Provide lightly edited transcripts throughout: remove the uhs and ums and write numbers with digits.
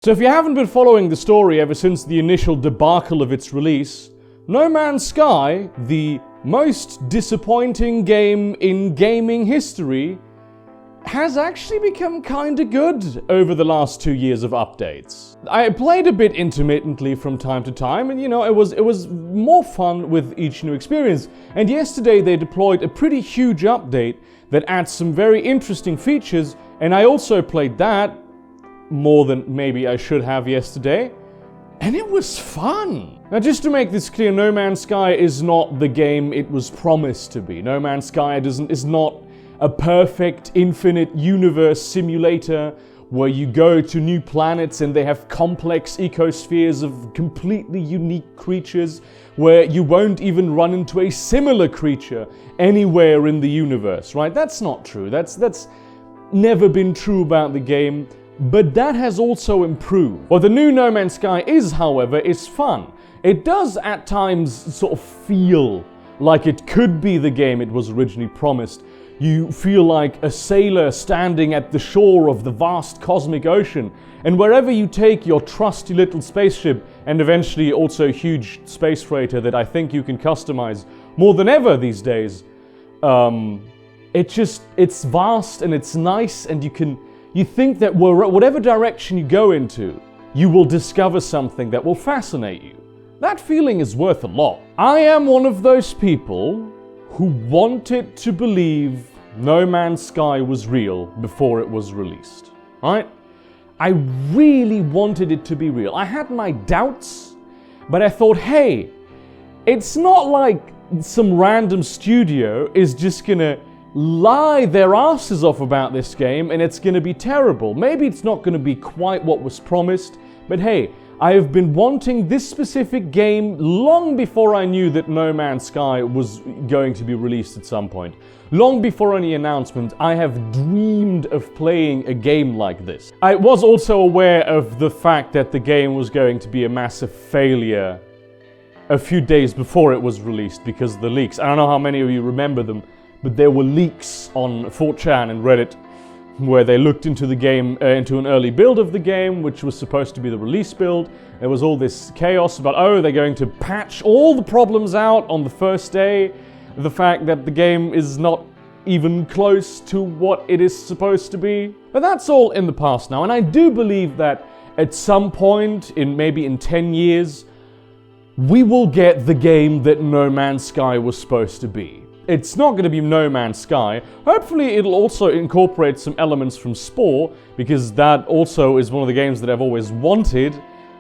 So if you haven't been following the story ever since the initial debacle of its release, No Man's Sky, the most disappointing game in gaming history, has actually become kinda good over the last 2 years of updates. I played a bit intermittently from time to time, and it was more fun with each new experience. And yesterday they deployed a pretty huge update that adds some very interesting features, and I also played that more than maybe I should have yesterday, and it was fun. Now, just to make this clear, No Man's Sky is not the game it was promised to be. No Man's Sky is not a perfect infinite universe simulator where you go to new planets and they have complex ecospheres of completely unique creatures where you won't even run into a similar creature anywhere in the universe, right? That's not true. That's never been true about the game. But that has also improved. What the new No Man's Sky is, however, is fun. It does at times sort of feel like it could be the game it was originally promised. You feel like a sailor standing at the shore of the vast cosmic ocean, and wherever you take your trusty little spaceship, and eventually also a huge space freighter that I think you can customize more than ever these days, it's vast and it's nice, and you think that whatever direction you go into, you will discover something that will fascinate you. That feeling is worth a lot. I am one of those people who wanted to believe No Man's Sky was real before it was released, right? I really wanted it to be real. I had my doubts, but I thought, hey, it's not like some random studio is just gonna lie their asses off about this game and it's gonna be terrible. Maybe it's not gonna be quite what was promised, but hey, I have been wanting this specific game long before I knew that No Man's Sky was going to be released at some point. Long before any announcement, I have dreamed of playing a game like this. I was also aware of the fact that the game was going to be a massive failure a few days before it was released because of the leaks. I don't know how many of you remember them, but there were leaks on 4chan and Reddit where they looked into the game, into an early build of the game, which was supposed to be the release build. There was all this chaos about, oh, they're going to patch all the problems out on the first day. The fact that the game is not even close to what it is supposed to be. But that's all in the past now, and I do believe that at some point, maybe in 10 years, we will get the game that No Man's Sky was supposed to be. It's not going to be No Man's Sky. Hopefully it'll also incorporate some elements from Spore, because that also is one of the games that I've always wanted,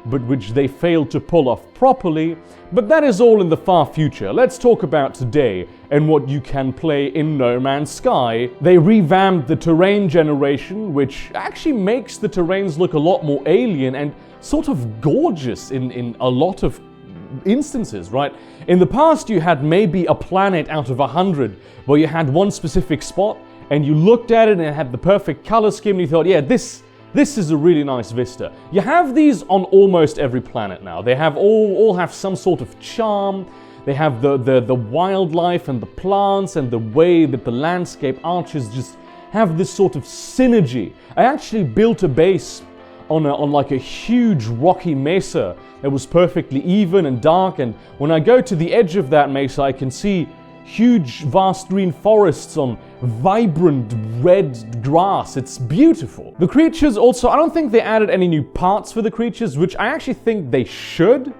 but which they failed to pull off properly. But that is all in the far future. Let's talk about today and what you can play in No Man's Sky. They revamped the terrain generation, which actually makes the terrains look a lot more alien and sort of gorgeous in a lot of instances, right? In the past, you had maybe a planet out of 100 where you had one specific spot and you looked at it and it had the perfect color scheme and you thought, yeah, this is a really nice vista. You have these on almost every planet now. They have all have some sort of charm. They have the wildlife and the plants and the way that the landscape arches just have this sort of synergy. I actually built a base on like a huge rocky mesa that was perfectly even and dark, and when I go to the edge of that mesa I can see huge vast green forests on vibrant red grass. It's beautiful. The creatures also, I don't think they added any new parts for the creatures, which I actually think they should.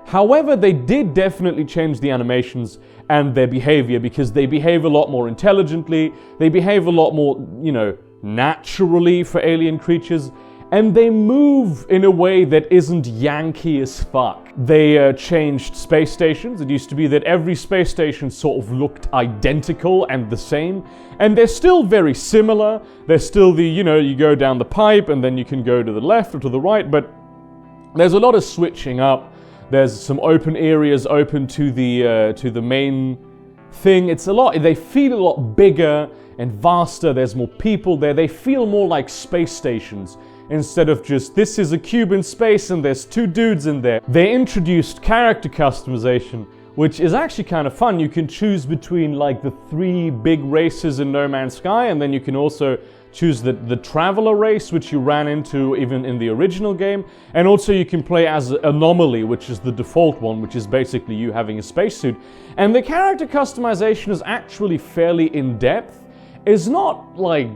However, they did definitely change the animations and their behavior, because they behave a lot more intelligently, they behave a lot more, naturally for alien creatures, and they move in a way that isn't Yankee as fuck. They changed space stations. It used to be that every space station sort of looked identical and the same, and they're still very similar. They're still the, you go down the pipe and then you can go to the left or to the right, but there's a lot of switching up. There's some open areas open to the main thing. They feel a lot bigger and vaster. There's more people there. They feel more like space stations, instead of just, this is a cube in space and there's two dudes in there. They introduced character customization, which is actually kind of fun. You can choose between like the 3 big races in No Man's Sky, and then you can also choose the traveler race, which you ran into even in the original game, and also you can play as Anomaly, which is the default one, which is basically you having a spacesuit. And the character customization is actually fairly in-depth. It's not like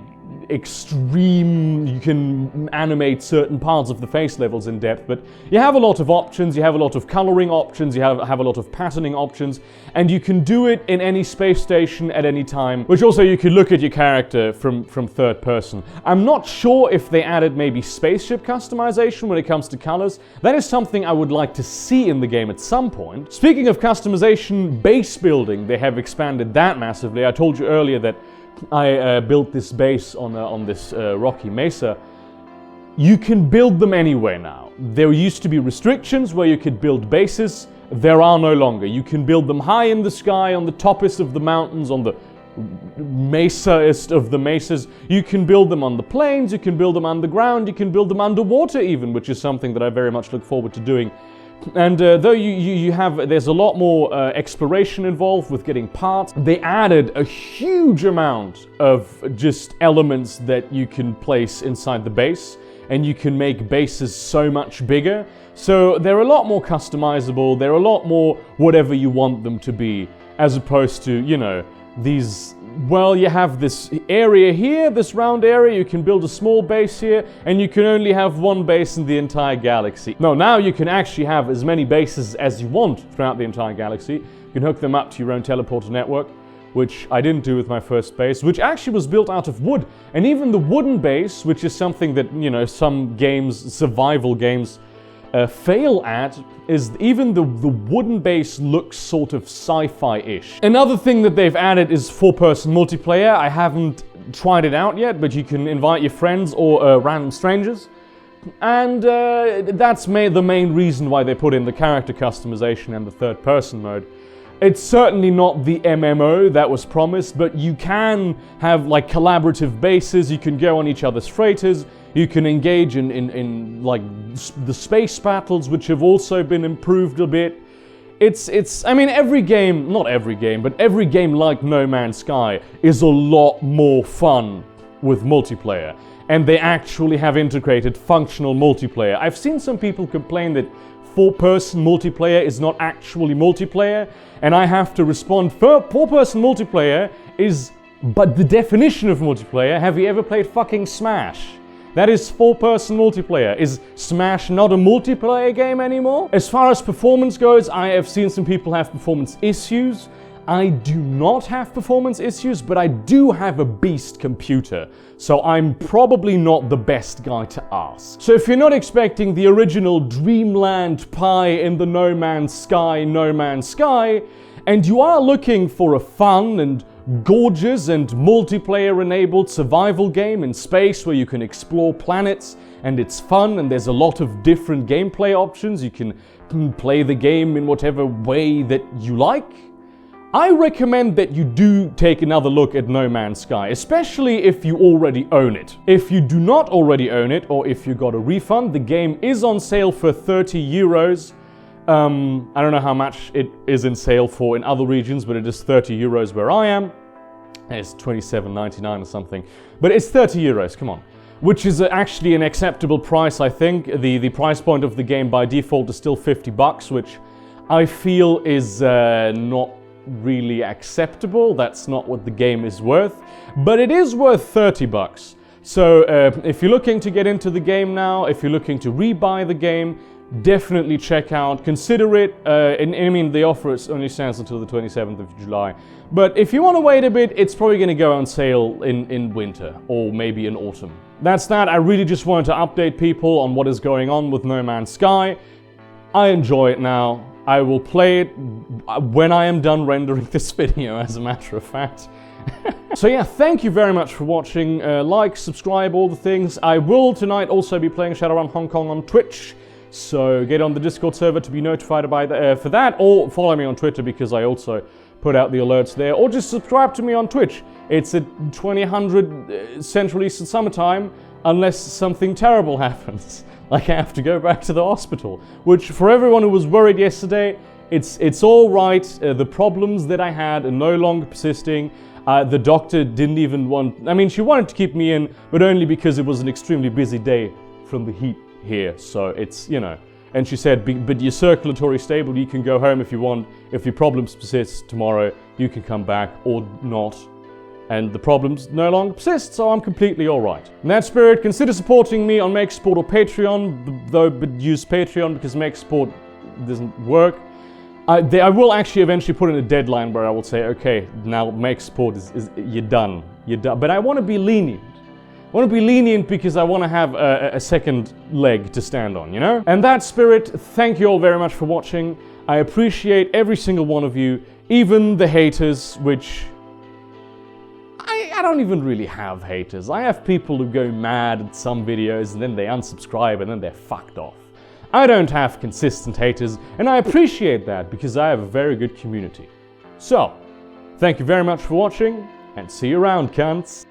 extreme, you can animate certain parts of the face levels in depth, but you have a lot of options, you have a lot of coloring options, you have a lot of patterning options, and you can do it in any space station at any time, which also you can look at your character from third person. I'm not sure if they added maybe spaceship customization when it comes to colors. That is something I would like to see in the game at some point. Speaking of customization, base building, they have expanded that massively. I told you earlier that I built this base on this rocky mesa. You can build them anywhere now. There used to be restrictions where you could build bases. There are no longer. You can build them high in the sky, on the toppest of the mountains, on the mesaest of the mesas. You can build them on the plains, you can build them underground, you can build them underwater even, which is something that I very much look forward to doing. And though there's a lot more exploration involved with getting parts, they added a huge amount of just elements that you can place inside the base, and you can make bases so much bigger. So they're a lot more customizable, they're a lot more whatever you want them to be, as opposed to, you know, these, well, you have this area here, this round area, you can build a small base here, and you can only have one base in the entire galaxy. No, now you can actually have as many bases as you want throughout the entire galaxy. You can hook them up to your own teleporter network, which I didn't do with my first base, which actually was built out of wood. And even the wooden base, which is something that, you know, some games, survival games, fail at, is even the wooden base looks sort of sci-fi-ish. Another thing that they've added is 4-person multiplayer. I haven't tried it out yet, but you can invite your friends or random strangers. And that's the main reason why they put in the character customization and the third-person mode. It's certainly not the MMO that was promised, but you can have like collaborative bases, you can go on each other's freighters, you can engage in like the space battles, which have also been improved a bit. I mean, every game, not every game, but every game like No Man's Sky is a lot more fun with multiplayer. And they actually have integrated functional multiplayer. I've seen some people complain that 4-person multiplayer is not actually multiplayer, and I have to respond, 4-person multiplayer is, but the definition of multiplayer, have you ever played fucking Smash? That is 4-person multiplayer. Is Smash not a multiplayer game anymore? As far as performance goes, I have seen some people have performance issues. I do not have performance issues, but I do have a beast computer, so I'm probably not the best guy to ask. So if you're not expecting the original Dreamland pie in the No Man's Sky, and you are looking for a fun and gorgeous and multiplayer-enabled survival game in space where you can explore planets and it's fun and there's a lot of different gameplay options, you can play the game in whatever way that you like, I recommend that you do take another look at No Man's Sky, especially if you already own it. If you do not already own it, or if you got a refund, the game is on sale for 30 euros. I don't know how much it is in sale for in other regions, but it is 30 euros where I am. It's 27.99 or something, but it's 30 euros, come on. Which is actually an acceptable price, I think. The price point of the game by default is still 50 bucks, which I feel is not really acceptable. That's not what the game is worth, but it is worth 30 bucks. So if you're looking to get into the game now, if you're looking to rebuy the game, definitely check out, consider it. I mean, the offer only stands until the 27th of July. But if you want to wait a bit, it's probably going to go on sale in winter or maybe in autumn. That's that. I really just wanted to update people on what is going on with No Man's Sky. I enjoy it now. I will play it when I am done rendering this video, as a matter of fact. So yeah, thank you very much for watching. Like, subscribe, all the things. I will tonight also be playing Shadowrun Hong Kong on Twitch. So get on the Discord server to be notified for that, or follow me on Twitter because I also put out the alerts there, or just subscribe to me on Twitch. It's at 2000 Central Eastern Summertime, unless something terrible happens. Like I have to go back to the hospital, which for everyone who was worried yesterday, it's all right. The problems that I had are no longer persisting. The doctor didn't even want... I mean, she wanted to keep me in, but only because it was an extremely busy day from the heat here. So it's, you know... And she said, but you're circulatory stable, you can go home if you want. If your problems persist tomorrow, you can come back or not. And the problems no longer persist, so I'm completely alright. In that spirit, consider supporting me on Make Support or Patreon, but use Patreon because Make Support doesn't work. I will actually eventually put in a deadline where I will say, okay, now Make Support is you're done. But I want to be lenient. I want to be lenient because I want to have a second leg to stand on, you know? And that spirit, thank you all very much for watching. I appreciate every single one of you, even the haters, which... I don't even really have haters. I have people who go mad at some videos and then they unsubscribe and then they're fucked off. I don't have consistent haters, and I appreciate that because I have a very good community. So, thank you very much for watching, and see you around, cunts.